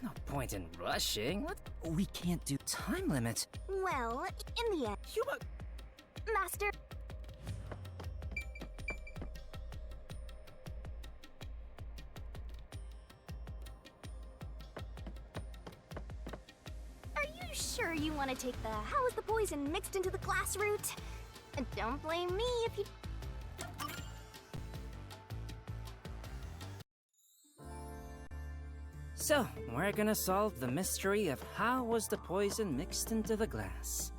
No point in rushing. What? We can't do Time limit. Well, in the end, Master... Are you sure you want to take the how is the poison mixed into the glass route? And don't blame me if you... So, we're gonna solve the mystery of how was the poison mixed into the glass.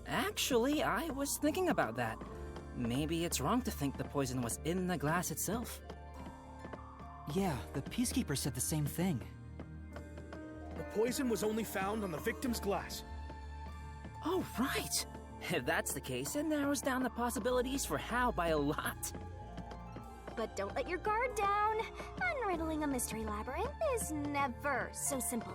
Actually, I was thinking about that. Maybe it's wrong to think the poison was in the glass itself. Yeah, the Peacekeeper said the same thing. The poison was only found on the victim's glass. Oh, right! If that's the case, it narrows down the possibilities for how by a lot. But don't let your guard down. Unriddling a mystery labyrinth is never so simple.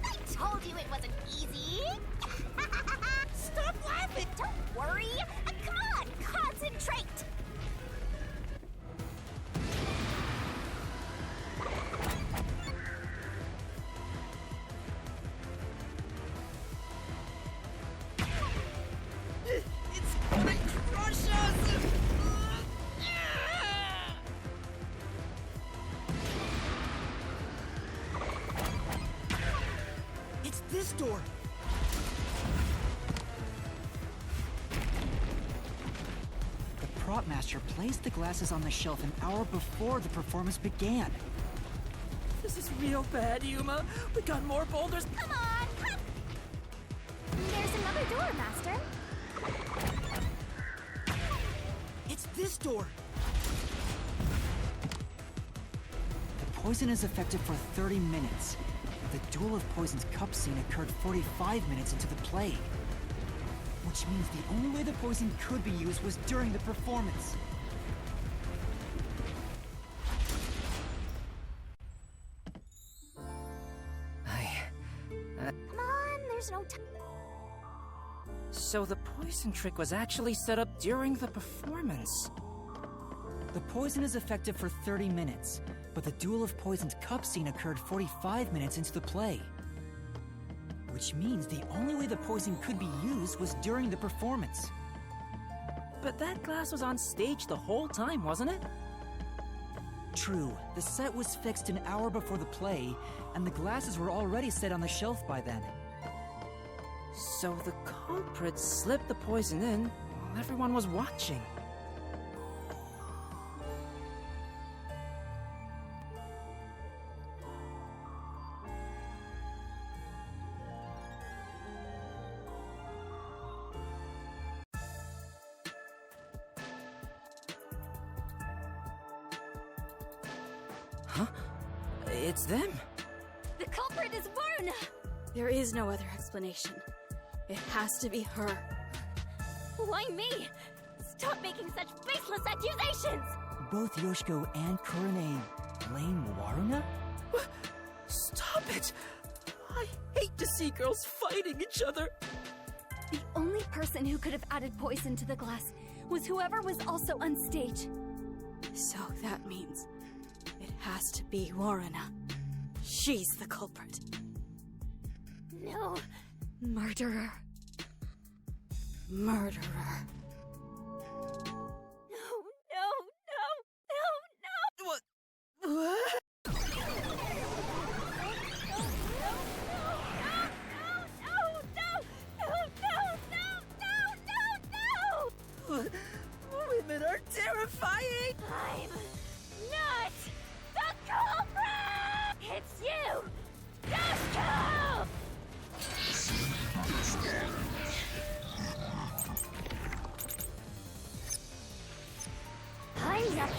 I told you it wasn't easy! Stop laughing! Don't worry! Come on, concentrate! It's gonna crush us! It's this door! The prop master placed the glasses on the shelf an hour before the performance began. This is real bad, Yuma. We got more boulders. Come on! Come. There's another door, Master. It's this door! The poison is effective for 30 minutes. The Duel of Poison's cup scene occurred 45 minutes into the play. Which means the only way the poison could be used was during the performance. Come on, there's no time. So the poison trick was actually set up during the performance. The poison is effective for 30 minutes, but the Duel of Poison's cup scene occurred 45 minutes into the play. Which means the only way the poison could be used was during the performance. But that glass was on stage the whole time, wasn't it? True, the set was fixed an hour before the play, and the glasses were already set on the shelf by then. So the culprit slipped the poison in while everyone was watching. Huh? It's them. The culprit is Varna! There is no other explanation. It has to be her. Why me? Stop making such baseless accusations! Both Yoshiko and Kurane blame Waruna? Stop it! I hate to see girls fighting each other. The only person who could have added poison to the glass was whoever was also on stage. So that means it has to be Waruna. She's the culprit. No. Murderer. Murderer. No. What? What? Women are terrifying! I'm not the culprit! It's you! Yoshiko! I'm not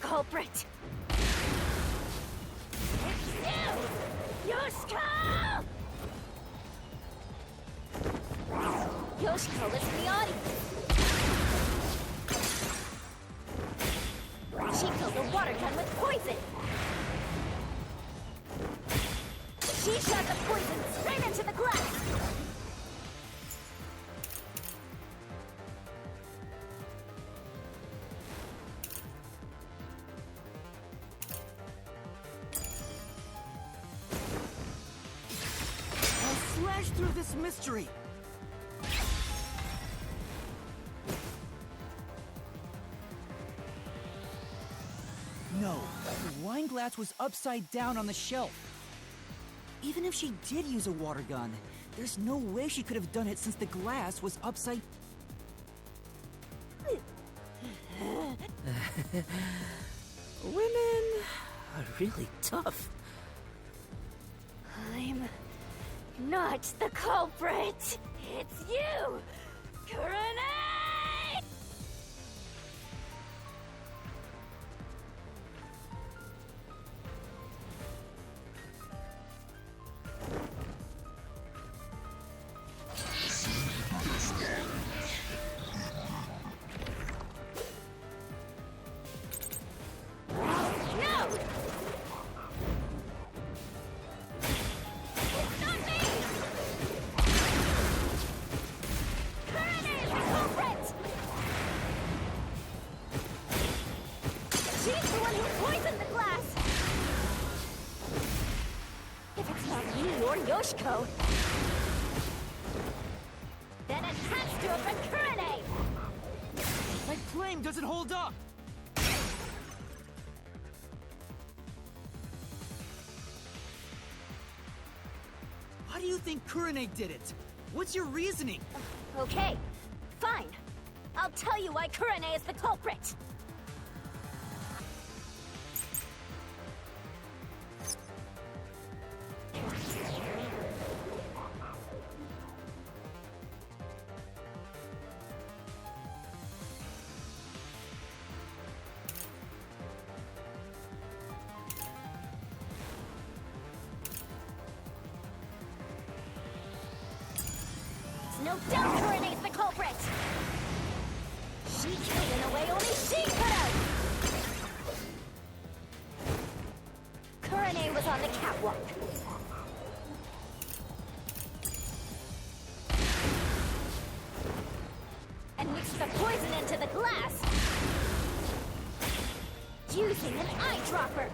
culprit! It's you! Yoshiko! Yoshiko is in the audience. She killed a water gun with poison. She shot the poison straight into the glass. I'll slash through this mystery. No, the wine glass was upside down on the shelf. Even if she did use a water gun, there's no way she could have done it since the glass was upside... Women are really tough. I'm not the culprit. It's you, Kurane! Yoshiko. Then it has to have been Kurane! My claim doesn't hold up! Why do you think Kurane did it? What's your reasoning? Okay, fine. I'll tell you why Kurane is the culprit. No doubt Kurane's the culprit! She killed in a way only she could have! Kurane was on the catwalk. And mixed the poison into the glass! Using an eyedropper!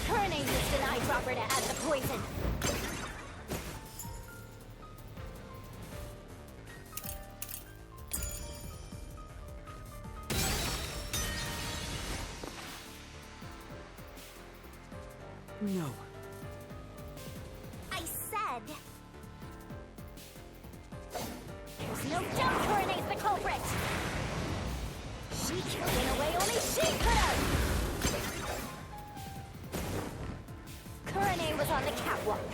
Kurane used an eyedropper to add the poison. No. I said... There's no doubt Kurane's the culprit! She killed in a way only she could have! Kurane was on the catwalk.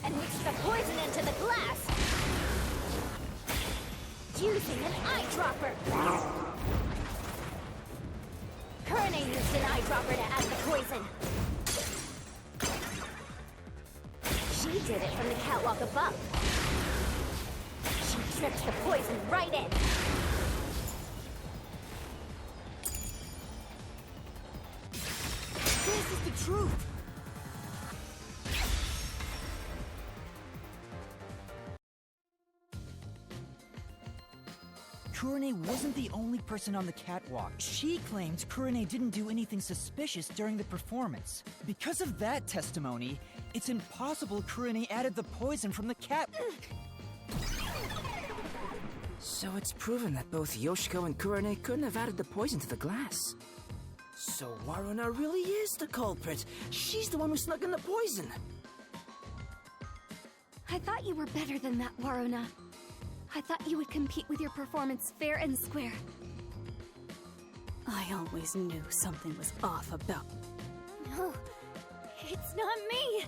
And mixed the poison into the glass! Using an eyedropper! Kurane used an eyedropper to add the poison. She did it from the catwalk above. She dripped the poison right in. This is the truth! Kurane wasn't the only person on the catwalk. She claimed Kurane didn't do anything suspicious during the performance. Because of that testimony, it's impossible Kurane added the poison from the cat... So it's proven that both Yoshiko and Kurane couldn't have added the poison to the glass. So Waruna really is the culprit. She's the one who snuck in the poison. I thought you were better than that, Waruna. I thought you would compete with your performance fair and square. I always knew something was off about... No, it's not me.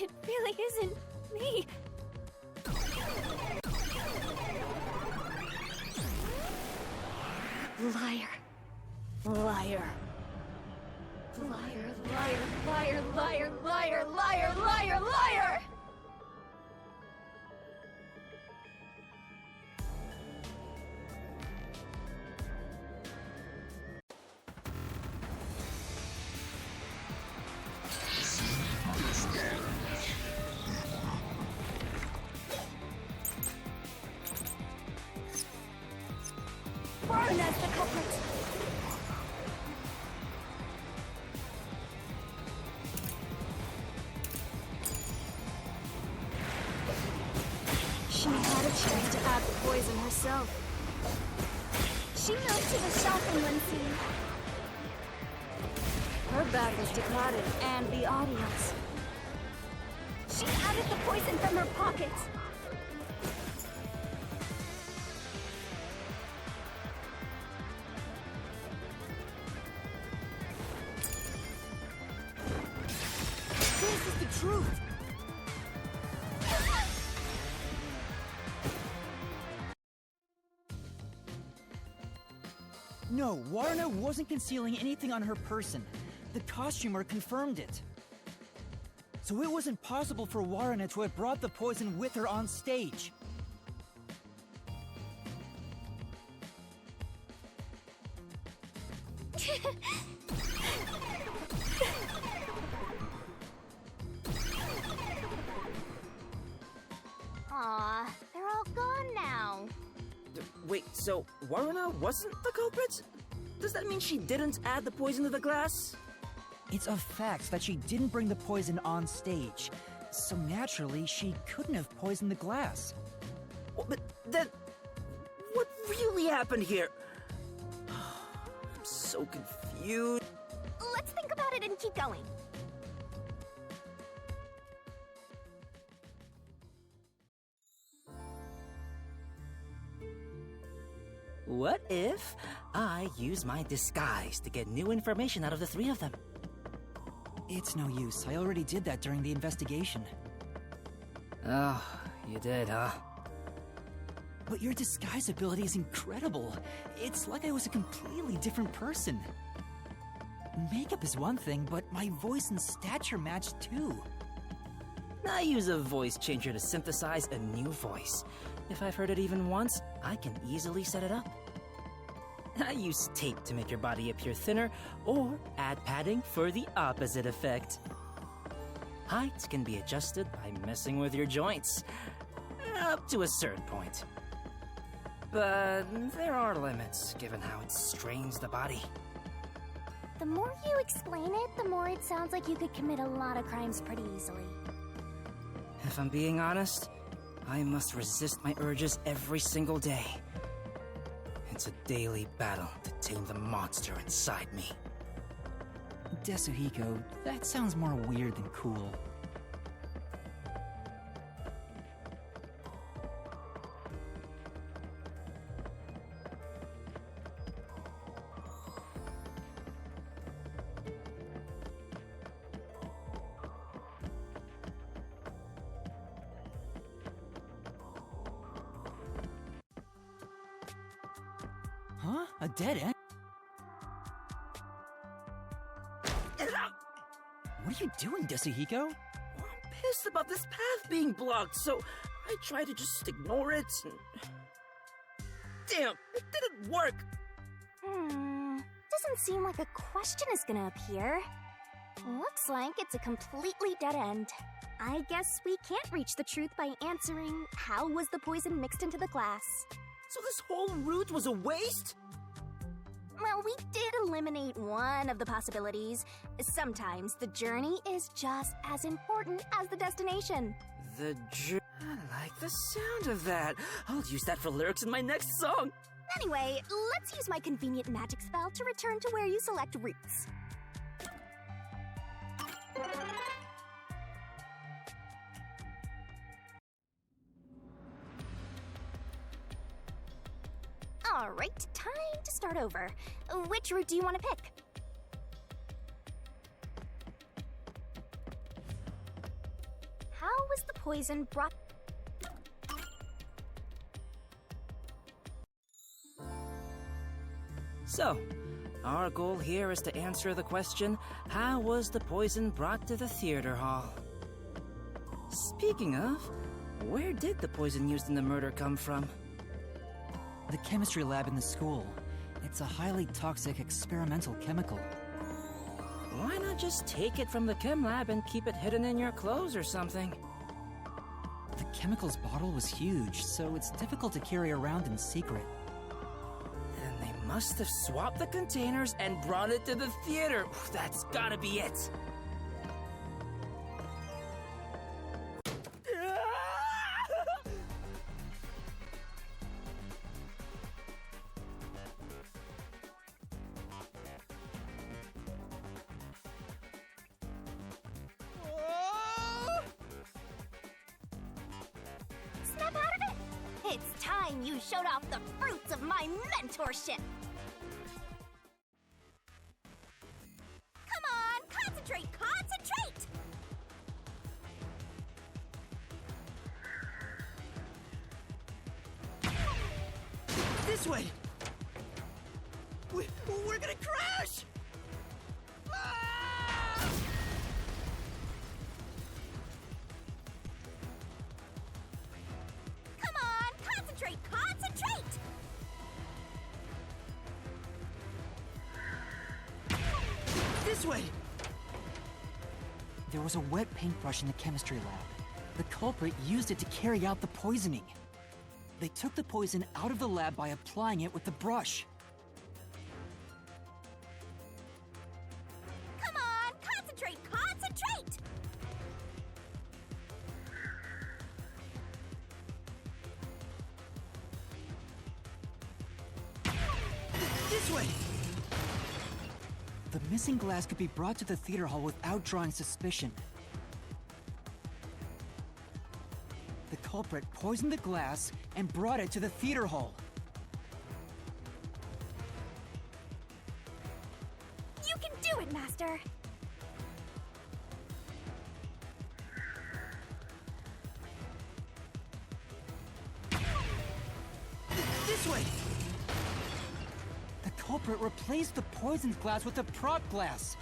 It really isn't me. Liar. Liar. Liar, liar, liar, liar, liar, liar, liar, liar! Warrena's the culprit! She had a chance to add the poison herself. She moved to the shopping one scene. Her back was to Cada and the audience. She added the poison from her pocket. This is the truth! No, Warrena wasn't concealing anything on her person. The costumer confirmed it. So it was impossible for Warrena to have brought the poison with her on stage. Aw, they're all gone now. Wait, so Warrena wasn't the culprit? Does that mean she didn't add the poison to the glass? It's a fact that she didn't bring the poison on stage. So naturally, she couldn't have poisoned the glass. Well, but then, what really happened here? I'm so confused. Let's think about it and keep going. What if I use my disguise to get new information out of the three of them? It's no use. I already did that during the investigation. Oh, you did, huh? But your disguise ability is incredible. It's like I was a completely different person. Makeup is one thing, but my voice and stature match too. I use a voice changer to synthesize a new voice. If I've heard it even once, I can easily set it up. I use tape to make your body appear thinner, or add padding for the opposite effect. Height can be adjusted by messing with your joints, up to a certain point. But there are limits, given how it strains the body. The more you explain it, the more it sounds like you could commit a lot of crimes pretty easily. If I'm being honest, I must resist my urges every single day. It's a daily battle to tame the monster inside me. Desuhiko, that sounds more weird than cool. Huh? A dead end? What are you doing, Desuhiko? I'm pissed about this path being blocked, so I try to just ignore it and... Damn, it didn't work! Doesn't seem like a question is gonna appear. Looks like it's a completely dead end. I guess we can't reach the truth by answering, how was the poison mixed into the glass? So this whole route was a waste? Well, we did eliminate one of the possibilities. Sometimes the journey is just as important as the destination. I like the sound of that. I'll use that for lyrics in my next song. Anyway, let's use my convenient magic spell to return to where you select routes. Alright, time to start over. Which route do you want to pick? How was the poison brought... So, our goal here is to answer the question, how was the poison brought to the theater hall? Speaking of, where did the poison used in the murder come from? The chemistry lab in the school. It's a highly toxic experimental chemical. Why not just take it from the chem lab and keep it hidden in your clothes or something? The chemicals bottle was huge, so it's difficult to carry around in secret. Then they must have swapped the containers and brought it to the theater. That's gotta be it. Snap out of it! It's time you showed off the fruits of my mentorship! Come on, concentrate, concentrate! This way! We're gonna crash! Ah! Come on, concentrate, concentrate! This way! There was a wet paintbrush in the chemistry lab. The culprit used it to carry out the poisoning. They took the poison out of the lab by applying it with the brush. Come on, concentrate, concentrate! This way! The missing glass could be brought to the theater hall without drawing suspicion. The culprit poisoned the glass and brought it to the theater hall. You can do it, Master! This way! The culprit replaced the poisoned glass with a prop glass.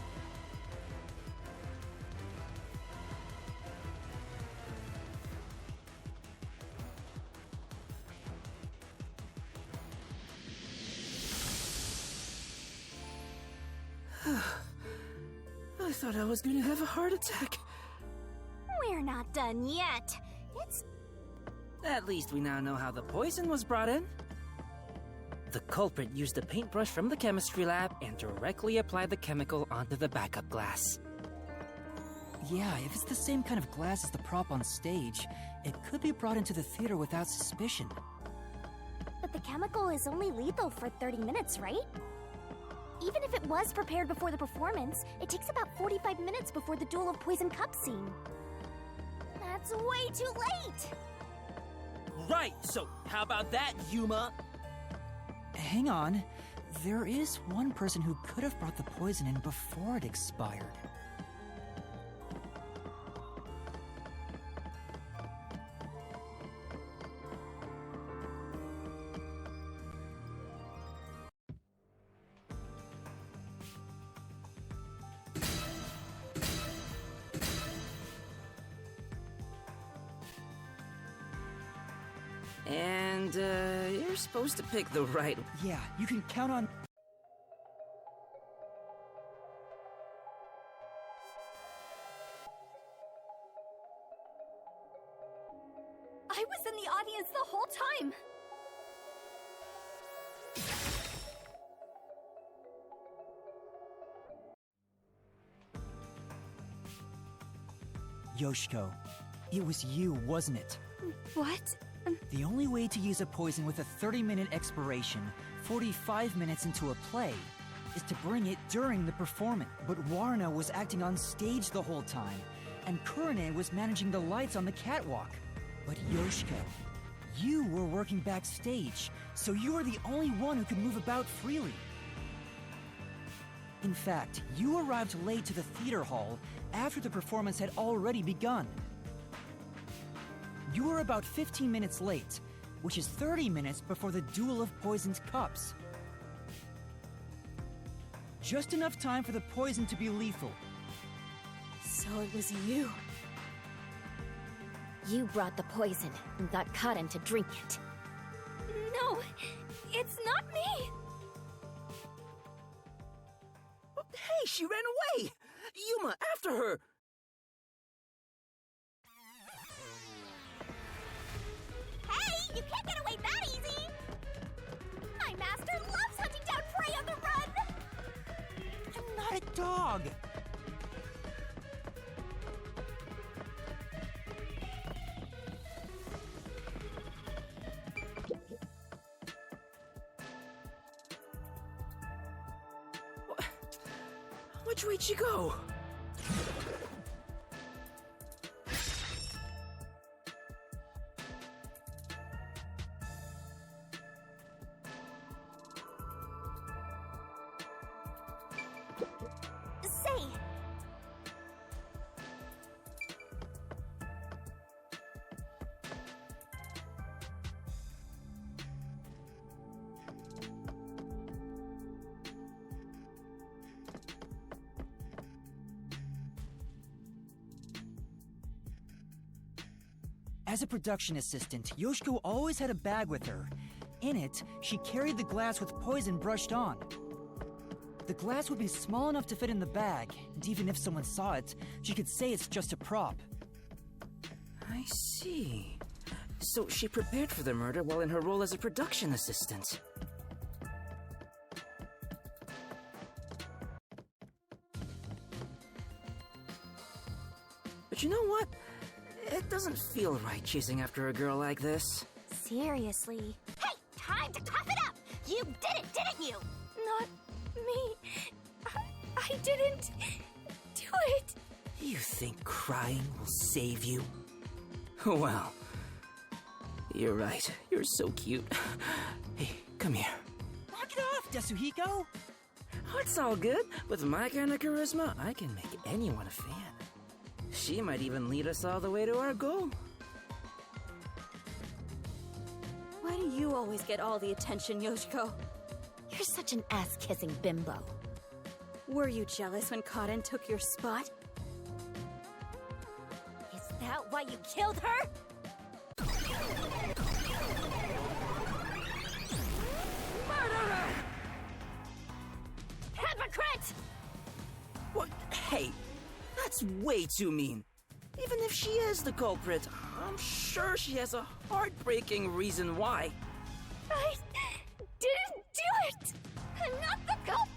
I thought I was gonna have a heart attack. We're not done yet. It's... At least we now know how the poison was brought in. The culprit used a paintbrush from the chemistry lab and directly applied the chemical onto the backup glass. Yeah, if it's the same kind of glass as the prop on stage, it could be brought into the theater without suspicion. But the chemical is only lethal for 30 minutes, right? Even if it was prepared before the performance, it takes about 45 minutes before the Duel of Poison Cup scene. That's way too late! Right, so how about that, Yuma? Hang on. There is one person who could have brought the poison in before it expired. And, you're supposed to pick the right... Yeah, you can count on... I was in the audience the whole time! Yoshiko, it was you, wasn't it? What? The only way to use a poison with a 30-minute expiration, 45 minutes into a play, is to bring it during the performance. But Warna was acting on stage the whole time, and Kurine was managing the lights on the catwalk. But Yoshiko, you were working backstage, so you were the only one who could move about freely. In fact, you arrived late to the theater hall after the performance had already begun. You were about 15 minutes late, which is 30 minutes before the Duel of Poisoned Cups. Just enough time for the poison to be lethal. So it was you. You brought the poison and got Kaden to drink it. No, it's not me. Hey, she ran away! Yuma, after her! Hey, you can't get away that easy! My master loves hunting down prey on the run! I'm not a dog! Which way'd she go? Say! As a production assistant, Yoshiko always had a bag with her. In it, she carried the glass with poison brushed on. The glass would be small enough to fit in the bag, and even if someone saw it, she could say it's just a prop. I see. So she prepared for the murder while in her role as a production assistant. But you know what? It doesn't feel right chasing after a girl like this. Seriously. Hey, time to cough it up! You did it, didn't you? Not me. I didn't do it. You think crying will save you? Well, you're right. You're so cute. Hey, come here. Knock it off, Desuhiko! Oh, it's all good. With my kind of charisma, I can make anyone a fan. She might even lead us all the way to our goal. Why do you always get all the attention, Yoshiko? You're such an ass-kissing bimbo. Were you jealous when Kaden took your spot? Is that why you killed her? Murderer! Hypocrite! What? Hey, that's way too mean. Even if she is the culprit, I'm sure she has a heartbreaking reason why. I didn't do it! I'm not the culprit!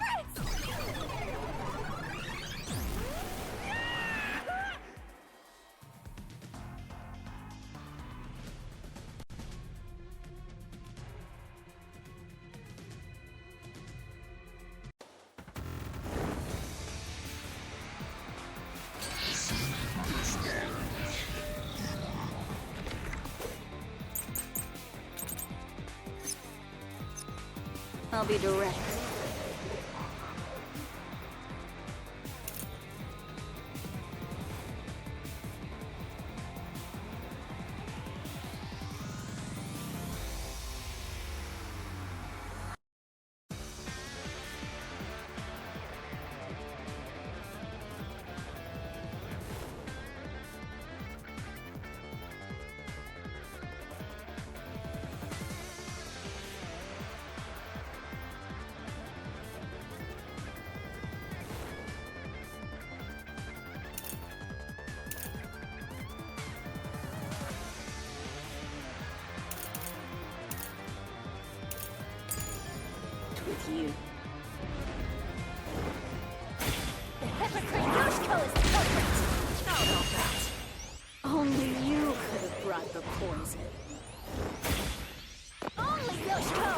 I'll be direct. With you. The hypocrite Yoshiko is the culprit! How about that? Only you could have brought the poison. Only Yoshiko!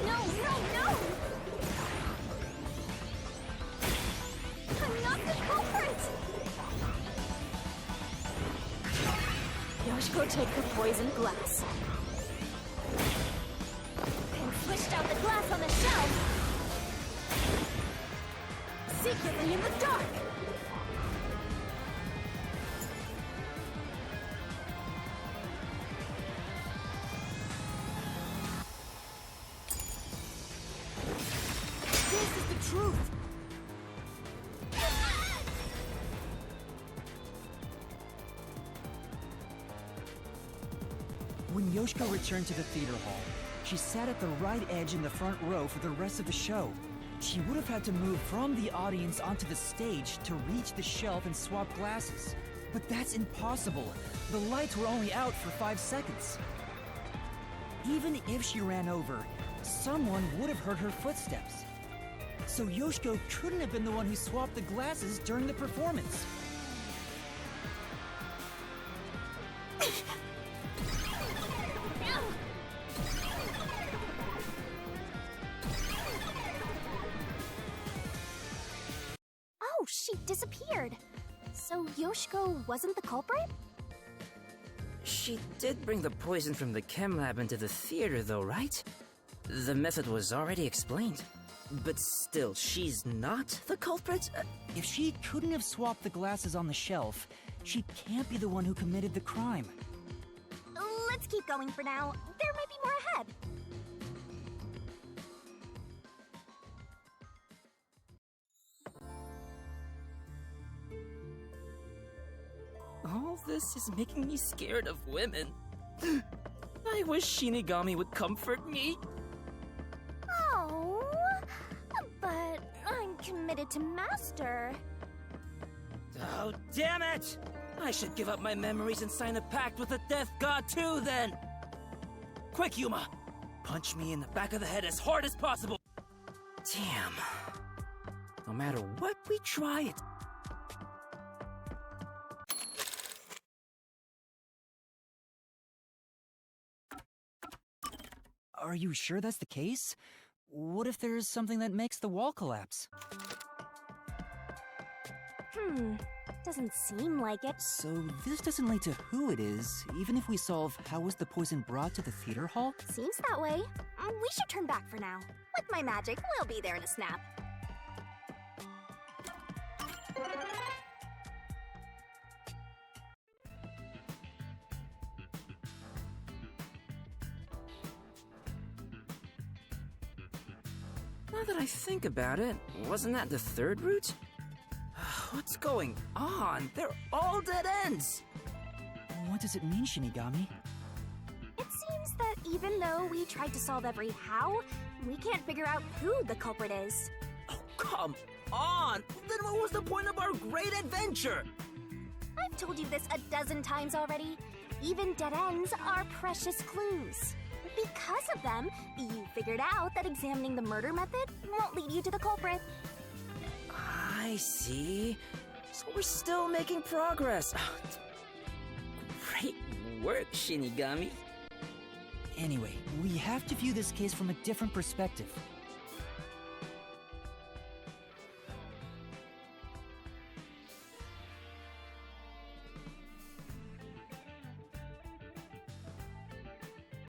No, no, no! I'm not the culprit! Yoshiko, take the poisoned glass. And switched out the glass on the shelf! Secretly in the dark! Yoshiko returned to the theater hall. She sat at the right edge in the front row for the rest of the show. She would have had to move from the audience onto the stage to reach the shelf and swap glasses. But that's impossible. The lights were only out for 5 seconds. Even if she ran over, someone would have heard her footsteps. So Yoshiko couldn't have been the one who swapped the glasses during the performance. Oh, she disappeared. So Yoshiko wasn't the culprit? She did bring the poison from the chem lab into the theater, though, right? The method was already explained. But still, she's not the culprit? If she couldn't have swapped the glasses on the shelf, she can't be the one who committed the crime. Let's keep going for now. There might be more ahead. All this is making me scared of women. I wish Shinigami would comfort me. Oh, but I'm committed to Master. Oh, damn it! I should give up my memories and sign a pact with the Death God too, then! Quick, Yuma! Punch me in the back of the head as hard as possible! Damn. No matter what we try, it... Are you sure that's the case? What if there's something that makes the wall collapse? Doesn't seem like it. So this doesn't lead to who it is, even if we solve how was the poison brought to the theater hall? Seems that way. We should turn back for now. With my magic, we'll be there in a snap. Now that I think about it, wasn't that the third route? What's going on? They're all dead ends! What does it mean, Shinigami? It seems that even though we tried to solve every how, we can't figure out who the culprit is. Oh, come on! Then what was the point of our great adventure? I've told you this a dozen times already. Even dead ends are precious clues. Because of them, you figured out that examining the murder method won't lead you to the culprit. I see. So we're still making progress. Great work, Shinigami. Anyway, we have to view this case from a different perspective.